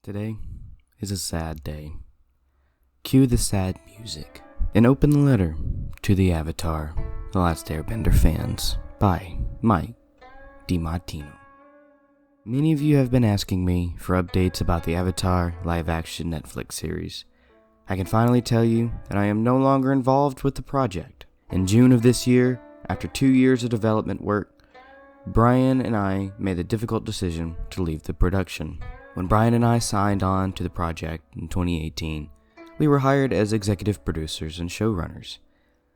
Today is a sad day. Cue the sad music and open the letter to the Avatar, The Last Airbender fans by Mike DiMartino. Many of you have been asking me for updates about the Avatar live-action Netflix series. I can finally tell you that I am no longer involved with the project. In June of this year, after 2 years of development work, Brian and I made the difficult decision to leave the production. When Brian and I signed on to the project in 2018, we were hired as executive producers and showrunners.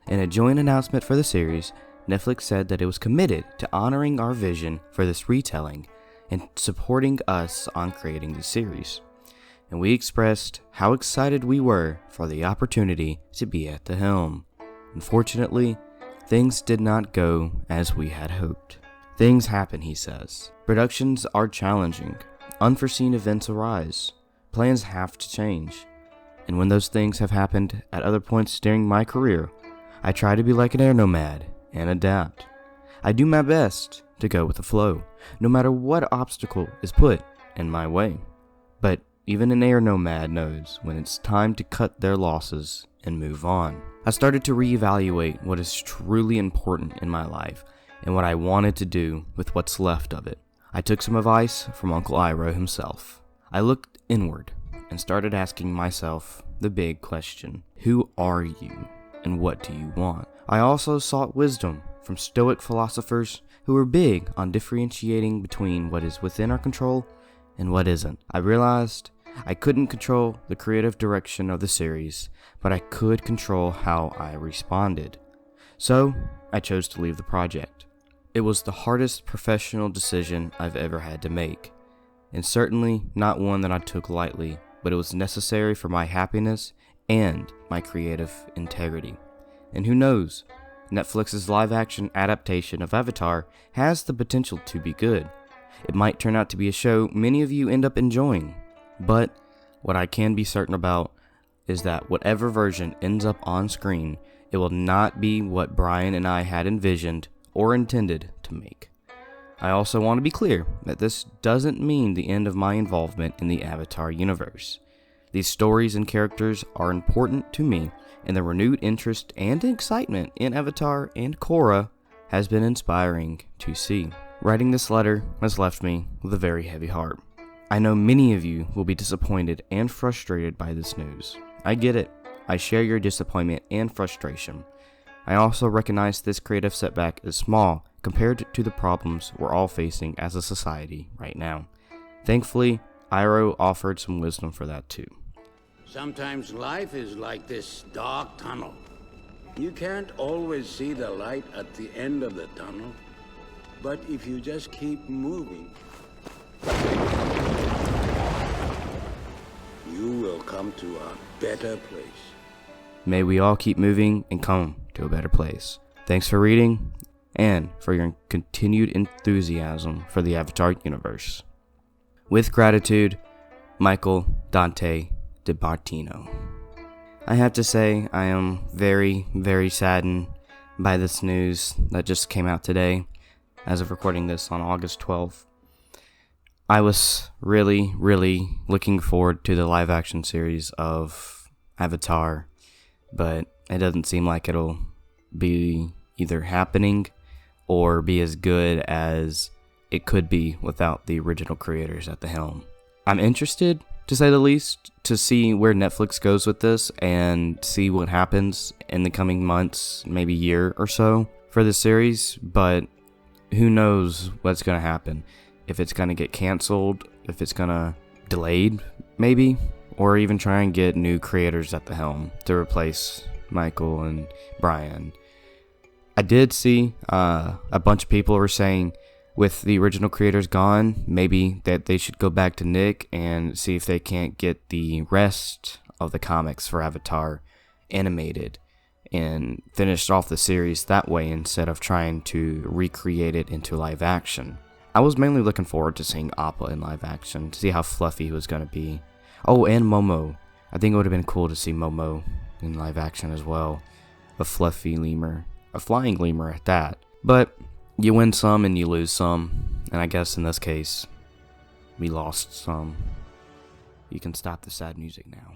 In a joint announcement for the series, Netflix said that it was committed to honoring our vision for this retelling and supporting us on creating the series. And we expressed how excited we were for the opportunity to be at the helm. Unfortunately, things did not go as we had hoped. Things happen, he says. Productions are challenging. Unforeseen events arise. Plans have to change. And when those things have happened at other points during my career, I try to be like an air nomad and adapt. I do my best to go with the flow, no matter what obstacle is put in my way. But even an air nomad knows when it's time to cut their losses and move on. I started to reevaluate what is truly important in my life and what I wanted to do with what's left of it. I took some advice from Uncle Iroh himself. I looked inward and started asking myself the big question: who are you and what do you want? I also sought wisdom from Stoic philosophers who were big on differentiating between what is within our control and what isn't. I realized I couldn't control the creative direction of the series, but I could control how I responded. So I chose to leave the project. It was the hardest professional decision I've ever had to make, and certainly not one that I took lightly, but it was necessary for my happiness and my creative integrity. And who knows, Netflix's live-action adaptation of Avatar has the potential to be good. It might turn out to be a show many of you end up enjoying, but what I can be certain about is that whatever version ends up on screen, it will not be what Brian and I had envisioned or intended to make. I also want to be clear that this doesn't mean the end of my involvement in the Avatar universe. These stories and characters are important to me, and the renewed interest and excitement in Avatar and Korra has been inspiring to see. Writing this letter has left me with a very heavy heart. I know many of you will be disappointed and frustrated by this news. I get it. I share your disappointment and frustration. I also recognize this creative setback is small compared to the problems we're all facing as a society right now. Thankfully, Iroh offered some wisdom for that too. Sometimes life is like this dark tunnel. You can't always see the light at the end of the tunnel, but if you just keep moving, you will come to a better place. May we all keep moving and come to a better place. Thanks for reading and for your continued enthusiasm for the Avatar universe. With gratitude, Michael Dante DiMartino. I have to say I am very, very saddened by this news that just came out today as of recording this on August 12th. I was really, really looking forward to the live action series of Avatar, but it doesn't seem like it'll be either happening or be as good as it could be without the original creators at the helm. I'm interested, to say the least, to see where Netflix goes with this and see what happens in the coming months, maybe year or so for the series, but who knows what's going to happen. If it's going to get canceled, if it's going to delayed, maybe, or even try and get new creators at the helm to replace Michael and Brian. I did see a bunch of people were saying with the original creators gone, maybe that they should go back to Nick and see if they can't get the rest of the comics for Avatar animated and finish off the series that way instead of trying to recreate it into live action. I was mainly looking forward to seeing Appa in live action, to see how fluffy he was going to be. Oh, and Momo. I think it would have been cool to see Momo in live action as well. A fluffy lemur. A flying lemur at that. But you win some and you lose some. And I guess in this case, we lost some. You can stop the sad music now.